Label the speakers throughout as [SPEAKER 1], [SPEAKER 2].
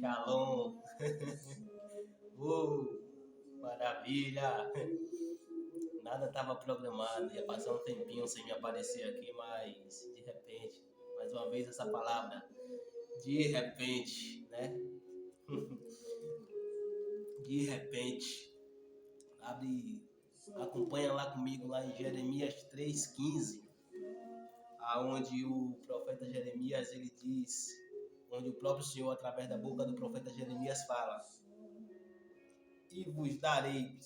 [SPEAKER 1] Shalom. Maravilha. Nada estava programado. Ia passar um tempinho sem me aparecer aqui, mas de repente, mais uma vez essa palavra, de repente, né? De repente. Acompanha lá comigo lá em Jeremias 3,15, aonde o profeta Jeremias ele diz, onde o próprio Senhor através da boca do profeta Jeremias fala: e vos darei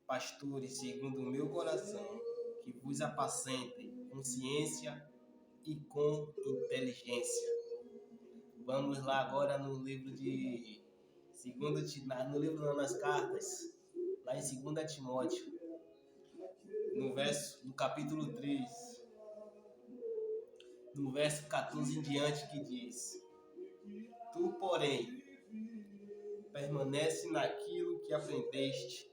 [SPEAKER 1] pastores segundo o meu coração, que vos apacentem com ciência e com inteligência. Vamos lá agora no livro de no livro das cartas, lá em 2 Timóteo, no capítulo 3, no verso 14 em diante, que diz: tu, porém, permanece naquilo que aprendeste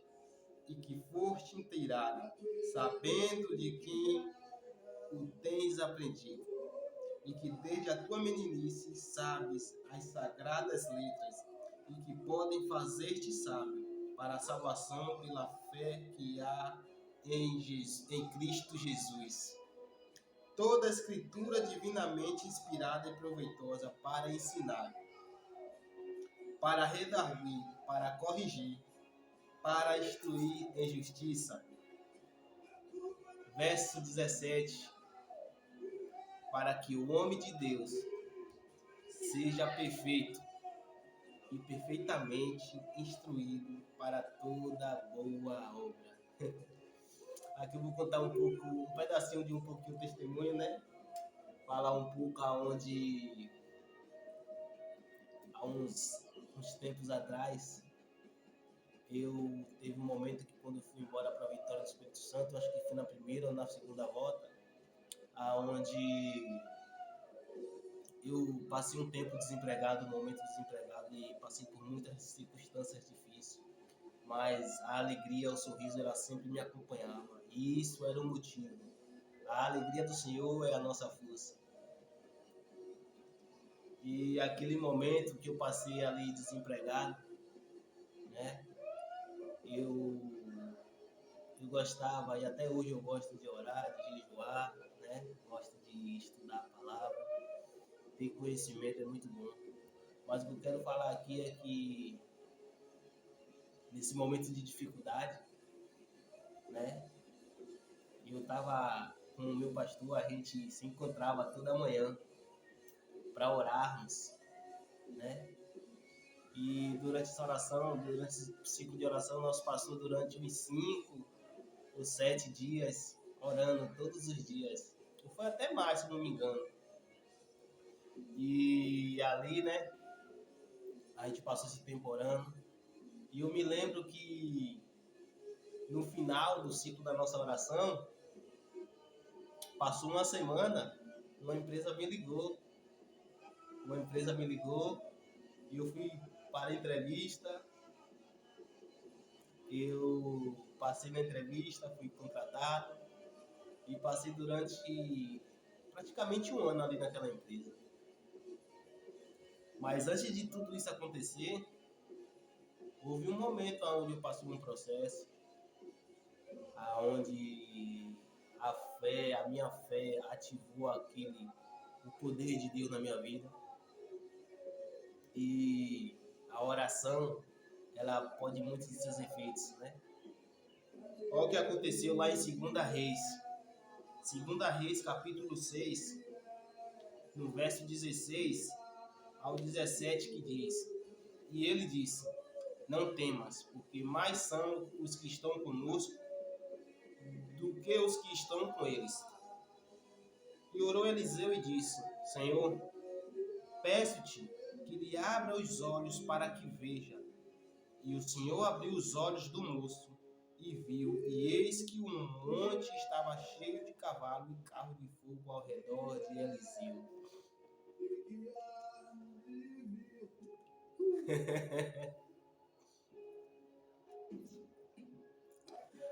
[SPEAKER 1] e que foste inteirado, sabendo de quem o tens aprendido, e que desde a tua meninice sabes as sagradas letras, e que podem fazer-te sábio para a salvação pela fé que há em Cristo Jesus. Toda a escritura divinamente inspirada e proveitosa para ensinar, para redarguir, para corrigir, para instruir em justiça. Verso 17. Para que o homem de Deus seja perfeito e perfeitamente instruído para toda boa obra. Aqui eu vou contar um pedacinho de um pouquinho do testemunho, né? Falar um pouco aonde há uns tempos atrás eu teve um momento que quando eu fui embora para a Vitória do Espírito Santo, acho que foi na primeira ou na segunda volta, aonde eu passei um tempo desempregado, um momento desempregado, e passei por muitas circunstâncias difíceis, mas a alegria, o sorriso, ela sempre me acompanhava, e isso era o motivo. A alegria do Senhor é a nossa força. E aquele momento que eu passei ali desempregado, né, eu gostava, e até hoje eu gosto de orar, de jejuar, né, gosto de estudar a palavra, ter conhecimento é muito bom. Mas o que eu quero falar aqui é que nesse momento de dificuldade, né, eu estava com o meu pastor, a gente se encontrava toda manhã para orarmos, né? E durante essa oração, durante esse ciclo de oração, nós passamos durante uns 5 ou 7 dias orando todos os dias. E foi até mais, se não me engano. E ali, né, a gente passou esse tempo orando. E eu me lembro que no final do ciclo da nossa oração, passou uma semana, uma empresa me ligou e eu fui para a entrevista. Eu passei na entrevista, fui contratado e passei durante praticamente um ano ali naquela empresa. Mas antes de tudo isso acontecer, houve um momento onde eu passei um processo, onde a minha fé ativou o poder de Deus na minha vida. E a oração, ela pode muitos de seus efeitos, né? Olha o que aconteceu lá em 2 Reis, capítulo 6, no verso 16 ao 17, que diz: e ele disse: não temas, porque mais são os que estão conosco do que os que estão com eles. E orou Eliseu e disse: Senhor, peço-te que lhe abra os olhos para que veja. E o Senhor abriu os olhos do moço e viu, e eis que um monte estava cheio de cavalo e carro de fogo ao redor de Eliseu.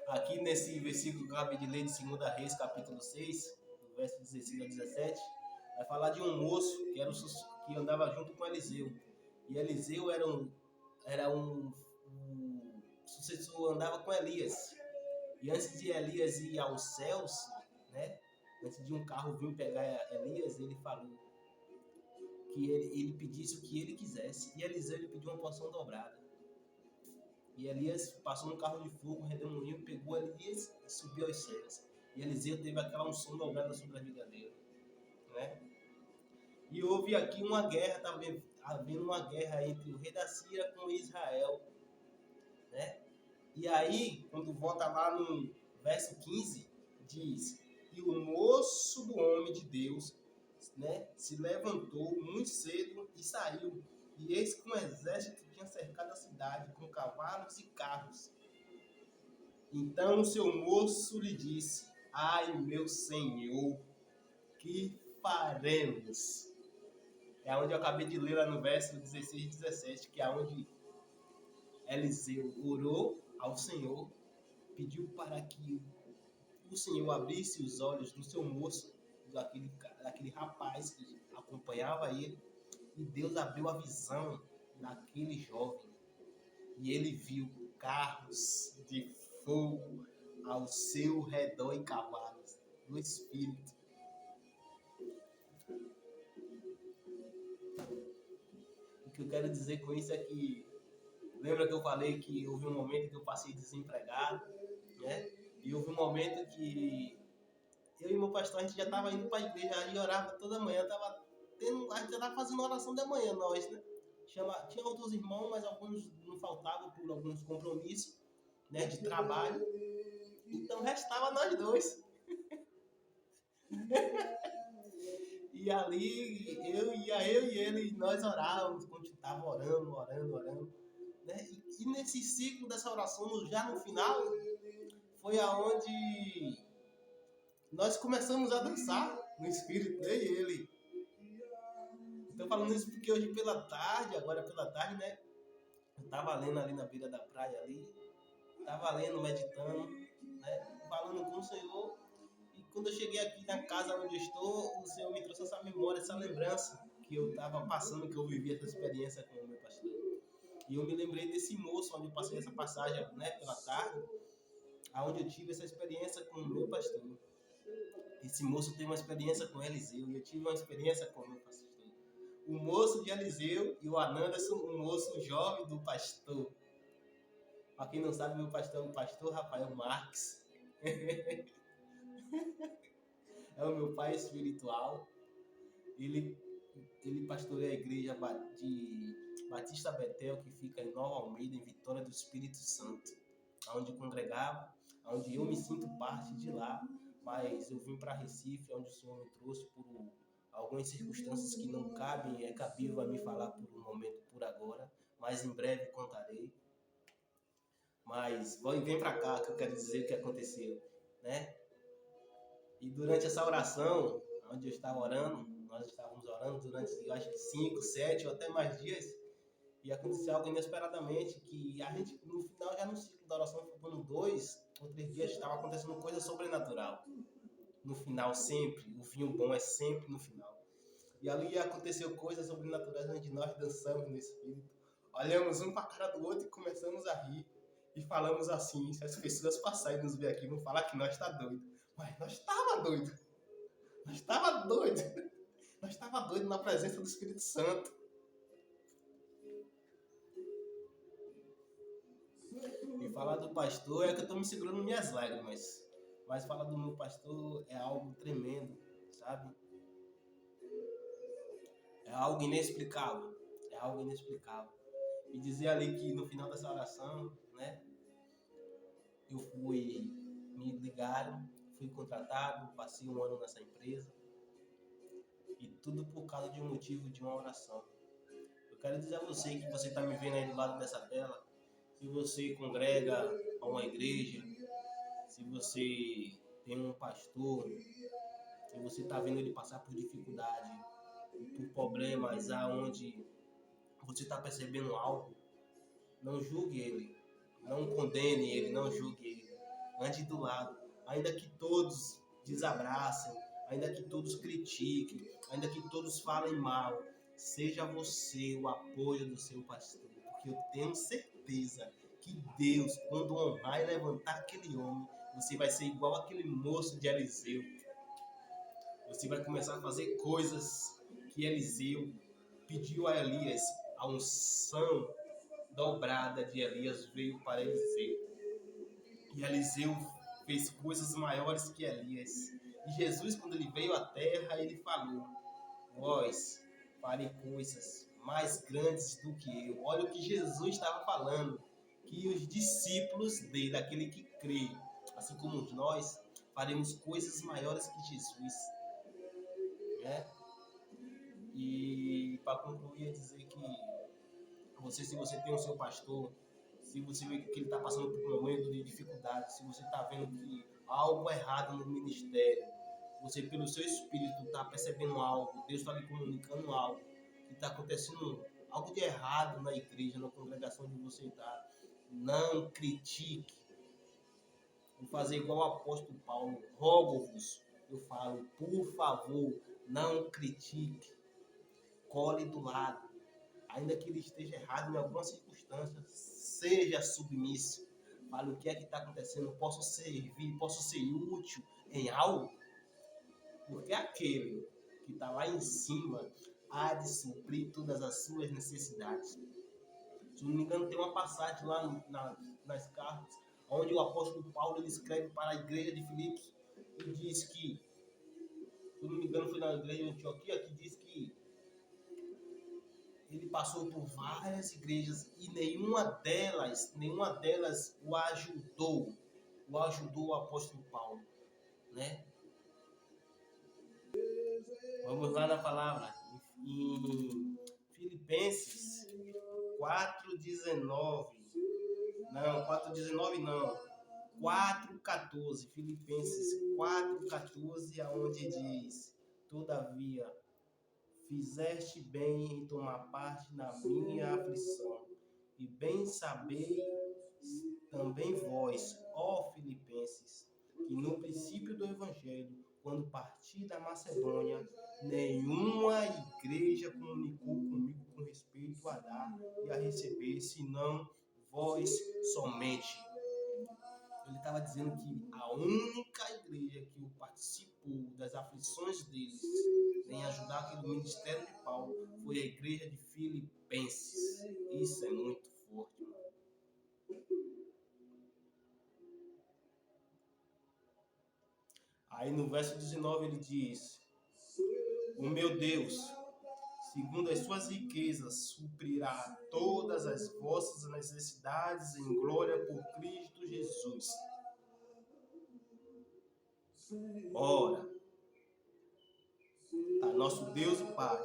[SPEAKER 1] Aqui nesse versículo que eu acabei de ler de 2 Reis, capítulo 6, do verso 16 ao 17, vai falar de um moço que andava junto com Eliseu. E Eliseu era um sucessor, andava com Elias. E antes de Elias ir aos céus, né? Antes de um carro vir pegar Elias, ele falou que ele pedisse o que ele quisesse. E Eliseu ele pediu uma porção dobrada. E Elias passou no carro de fogo, redemoinho, pegou Elias e subiu aos céus. E Eliseu teve aquela unção dobrada sobre a vida dele, né? E houve aqui uma guerra, estava havendo uma guerra entre o rei da Síria com Israel, né? E aí, quando volta lá no verso 15, diz: e o moço do homem de Deus, né, se levantou muito cedo e saiu. E eis que um exército tinha cercado a cidade com cavalos e carros. Então o seu moço lhe disse: ai, meu senhor, que faremos? É onde eu acabei de ler lá no verso 16 e 17, que é onde Eliseu orou ao Senhor, pediu para que o Senhor abrisse os olhos do seu moço, daquele rapaz que acompanhava ele, e Deus abriu a visão daquele jovem. E ele viu carros de fogo ao seu redor e cavalos no Espírito. O que eu quero dizer com isso é que, lembra que eu falei que houve um momento que eu passei desempregado, né? E houve um momento que eu e meu pastor, a gente já estava indo para a igreja, a gente orava toda manhã, a gente já estava fazendo oração da manhã, nós, né? Tinha outros irmãos, mas alguns não faltavam por alguns compromissos, né, de trabalho. Então restava nós dois. E ali, eu e ele, nós orávamos, continuava orando. Né? E nesse ciclo dessa oração, já no final, foi aonde nós começamos a dançar no Espírito, eu e ele. Estou falando isso porque hoje agora pela tarde, né? Eu estava lendo ali na beira da praia ali, estava lendo, meditando, né? Falando com o Senhor. E quando eu cheguei aqui na casa onde eu estou, o Senhor me trouxe essa memória, essa lembrança que eu estava passando, que eu vivi essa experiência com o meu pastor. E eu me lembrei desse moço onde eu passei essa passagem, né, pela tarde, onde eu tive essa experiência com o meu pastor. Esse moço tem uma experiência com Eliseu e eu tive uma experiência com o meu pastor. O moço de Eliseu e o Ananderson, o moço jovem do pastor. Para quem não sabe, meu pastor é o pastor Rafael Marques. É o meu pai espiritual. Ele pastoreia a igreja de Batista Betel, que fica em Nova Almeida, em Vitória do Espírito Santo, onde congregava, onde eu me sinto parte de lá, mas eu vim para Recife, onde o Senhor me trouxe por algumas circunstâncias que não cabem, é cabível a me falar por um momento, por agora, mas em breve contarei. Mas vem para cá que eu quero dizer o que aconteceu, né? E durante essa oração, onde eu estava orando, nós estávamos orando durante, eu acho que 5, 7 ou até mais dias, e aconteceu algo inesperadamente, que a gente, no final, já no ciclo da oração, faltando 2 ou 3 dias, estava acontecendo coisa sobrenatural. No final, sempre. O vinho bom é sempre no final. E ali aconteceu coisas sobrenaturais onde nós dançamos no Espírito. Olhamos um para a cara do outro e começamos a rir. E falamos assim, se as pessoas passarem e nos ver aqui, vão falar que nós está doido. Mas nós estava doido. Nós estava doido. Nós estava doido na presença do Espírito Santo. E falar do pastor é que eu estou me segurando minhas lágrimas. Mas falar do meu pastor é algo tremendo, sabe? É algo inexplicável. É algo inexplicável. E dizer ali que no final dessa oração, né? Me ligaram, fui contratado, passei 1 ano nessa empresa. E tudo por causa de um motivo de uma oração. Eu quero dizer a você que você está me vendo aí do lado dessa tela, se você congrega a uma igreja, se você tem um pastor, e você está vendo ele passar por dificuldade, por problemas aonde você está percebendo algo, não julgue ele, não condene ele, não julgue ele. Ande do lado, ainda que todos desabracem, ainda que todos critiquem, ainda que todos falem mal, seja você o apoio do seu pastor, porque eu tenho certeza que Deus, quando honrar e levantar aquele homem, você vai ser igual aquele moço de Eliseu. Você vai começar a fazer coisas que Eliseu pediu a Elias. A unção dobrada de Elias veio para Eliseu. E Eliseu fez coisas maiores que Elias. E Jesus, quando ele veio à terra, ele falou: vós farei coisas mais grandes do que eu. Olha o que Jesus estava falando. Que os discípulos dele, aquele que crê, assim como nós, faremos coisas maiores que Jesus. Né? E para concluir, dizer que se você tem o seu pastor, se você vê que ele está passando por um momento de dificuldade, se você está vendo que há algo errado no ministério, você pelo seu espírito está percebendo algo, Deus está lhe comunicando algo, que está acontecendo algo de errado na igreja, na congregação onde você está, não critique. Vou fazer igual o apóstolo Paulo, rogo-vos, eu falo, por favor, não critique, cole do lado. Ainda que ele esteja errado em alguma circunstância, seja submisso. Fale o que é que está acontecendo, posso servir, posso ser útil em algo, porque aquele que está lá em cima há de suprir todas as suas necessidades. Se não me engano, tem uma passagem lá nas cartas, onde o apóstolo Paulo ele escreve para a igreja de Filipos e diz que, se não me engano, foi na igreja de Antioquia, que diz que ele passou por várias igrejas e nenhuma delas o ajudou o apóstolo Paulo, né? Vamos lá na palavra, em Filipenses 4:19, não, 4:14, Filipenses 4:14, aonde diz: todavia, fizeste bem em tomar parte na minha aflição, e bem sabeis também vós, ó Filipenses, que no princípio do Evangelho, quando parti da Macedônia, nenhuma igreja comunicou comigo com respeito a dar e a receber, senão vós somente. Ele estava dizendo que a única igreja que participou das aflições deles, em ajudar aquele ministério de Paulo, foi a igreja de Filipenses. Isso é muito forte, mano. Aí no verso 19 ele diz: o meu Deus, segundo as suas riquezas, suprirá todas as vossas necessidades em glória por Cristo Jesus. Ora, a nosso Deus e Pai,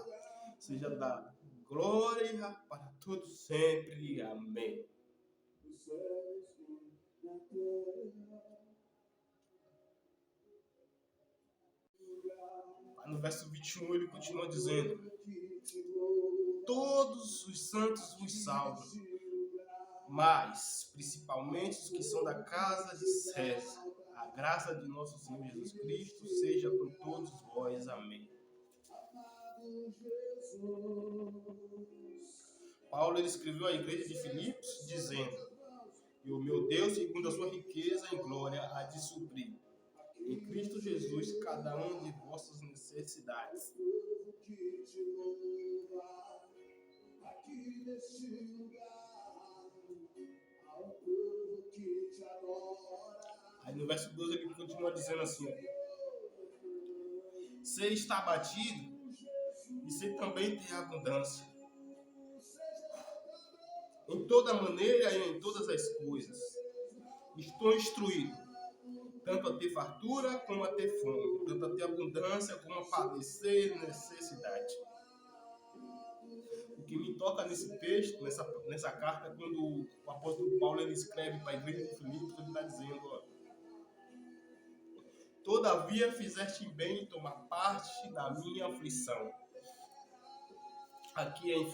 [SPEAKER 1] seja dada glória para todos sempre. Amém. No verso 21 ele continua dizendo: todos os santos vos salvam, mas principalmente os que são da casa de César. A graça de nosso Senhor Jesus Cristo seja com todos vós. Amém. Paulo ele escreveu à igreja de Filipos dizendo: e o meu Deus, segundo a sua riqueza em glória, há de suprir em Cristo Jesus cada uma de vossas necessidades. Aí no verso 12 ele continua dizendo assim: você está abatido e você também tem abundância. Em toda maneira e em todas as coisas estou instruído, tanto a ter fartura como a ter fome, tanto a ter abundância como a padecer necessidade. O que me toca nesse texto, nessa carta, quando o apóstolo Paulo ele escreve para a igreja de Filipos, ele está dizendo: ó, todavia fizeste bem em tomar parte da minha aflição. Aqui é em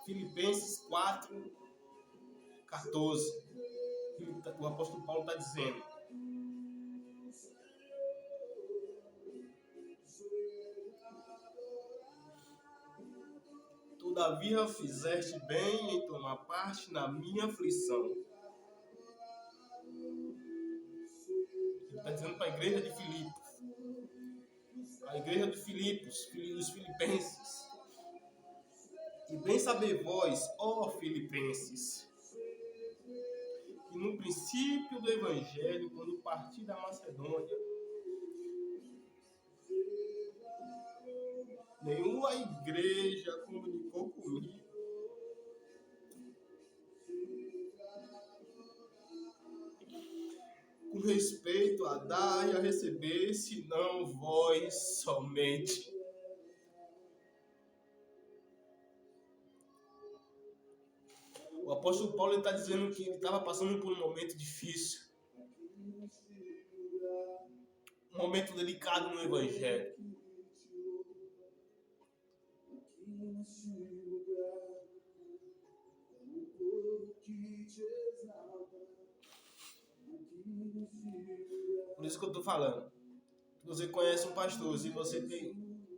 [SPEAKER 1] Filipenses 4:14. O apóstolo Paulo está dizendo: Todavia fizeste bem em tomar parte na minha aflição. Ele está dizendo para a igreja de Filipos. A igreja de Filipos, os filipenses. E bem saber vós, ó filipenses, que no princípio do evangelho, quando parti da Macedônia, nenhuma igreja comunicou comigo com respeito a dar e a receber, senão vós somente. O apóstolo Paulo está dizendo que ele estava passando por um momento difícil, um momento delicado no evangelho. Por isso que eu estou falando. Se você conhece um pastor, se você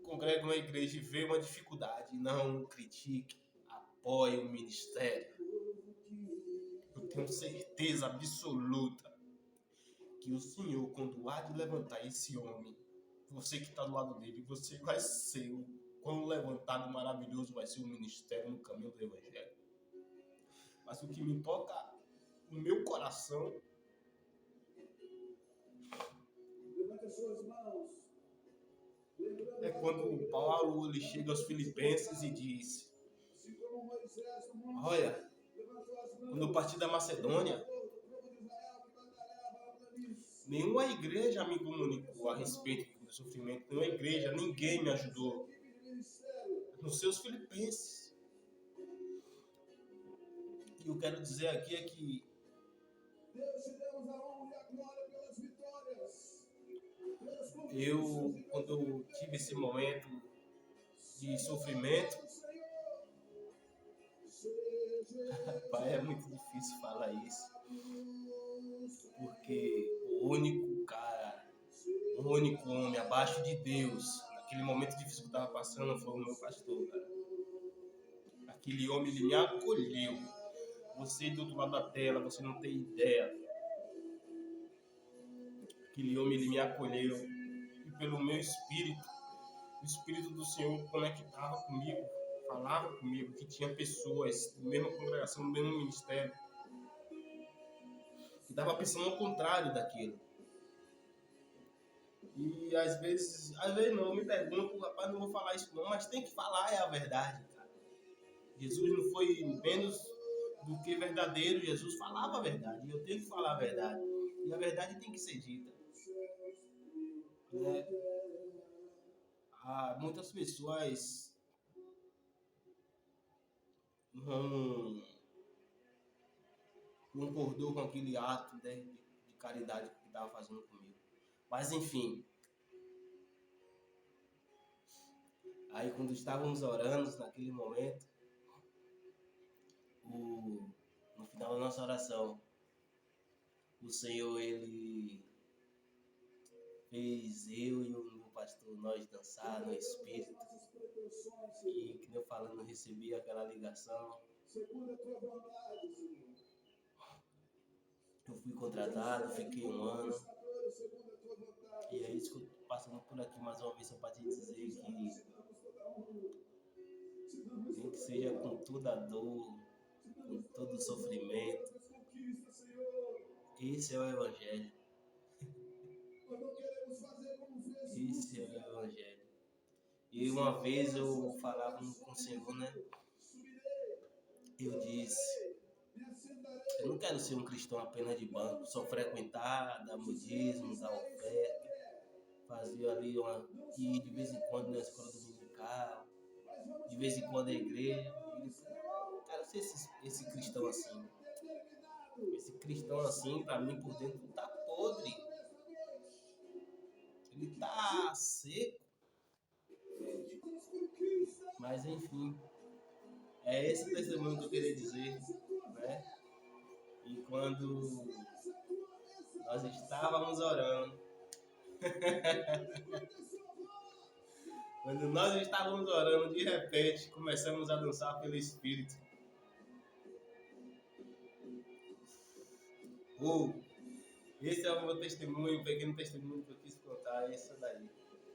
[SPEAKER 1] congrega uma igreja e vê uma dificuldade, não critique, apoie o ministério. Eu tenho certeza absoluta que o Senhor, quando há de levantar esse homem, você que está do lado dele, você vai ser o quão levantado, maravilhoso vai ser o ministério no caminho do evangelho. Mas o que me toca no meu coração é quando o Paulo ele chega aos filipenses e diz: olha, quando eu parti da Macedônia, nenhuma igreja me comunicou a respeito do sofrimento, nenhuma igreja, ninguém me ajudou. Nos seus filipenses. E eu quero dizer aqui é que quando eu tive esse momento de sofrimento, pai, é muito difícil falar isso, porque o único homem abaixo de Deus, naquele momento difícil que eu estava passando, foi o meu pastor, cara. Aquele homem, ele me acolheu. Você do outro lado da tela, você não tem ideia. Aquele homem, ele me acolheu. E pelo meu espírito, o Espírito do Senhor conectava comigo, falava comigo, que tinha pessoas da mesma congregação, do mesmo ministério, que estava pensando ao contrário daquilo. E às vezes não, eu me pergunto, rapaz, não vou falar isso não, mas tem que falar, é a verdade, cara. Jesus não foi menos do que verdadeiro, Jesus falava a verdade, e eu tenho que falar a verdade, e a verdade tem que ser dita. Né? Muitas pessoas não concordou com aquele ato, né, de caridade que estava fazendo comigo. Mas enfim, aí quando estávamos orando naquele momento, no final da nossa oração, o Senhor, ele fez eu e o meu pastor, nós dançar no Espírito. E que eu falando, recebi aquela ligação. Eu fui contratado, fiquei 1 ano. E é isso que eu estou passando por aqui mais uma vez, só para te dizer que nem que seja com toda a dor, com todo o sofrimento, esse é o Evangelho. Esse é o Evangelho. E uma vez eu falava com o Senhor, né? Eu disse: eu não quero ser um cristão apenas de banco, só frequentar, dar dízimo, dar oferta, fazer ali ir de vez em quando na escola dominical, de vez em quando na igreja. Eu quero ser esse cristão assim. Esse cristão assim, pra mim, por dentro, tá podre. Ele tá seco. Mas enfim, é esse testemunho que eu queria dizer, né? E quando nós estávamos orando, Quando nós estávamos orando, de repente começamos a dançar pelo Espírito. Esse é o meu testemunho, um pequeno testemunho que eu quis contar, é isso daí.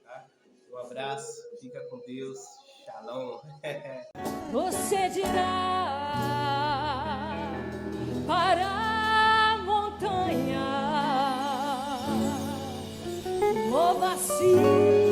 [SPEAKER 1] Tá? Um abraço, fica com Deus, shalom.
[SPEAKER 2] Você dirá para a montanha, mova-se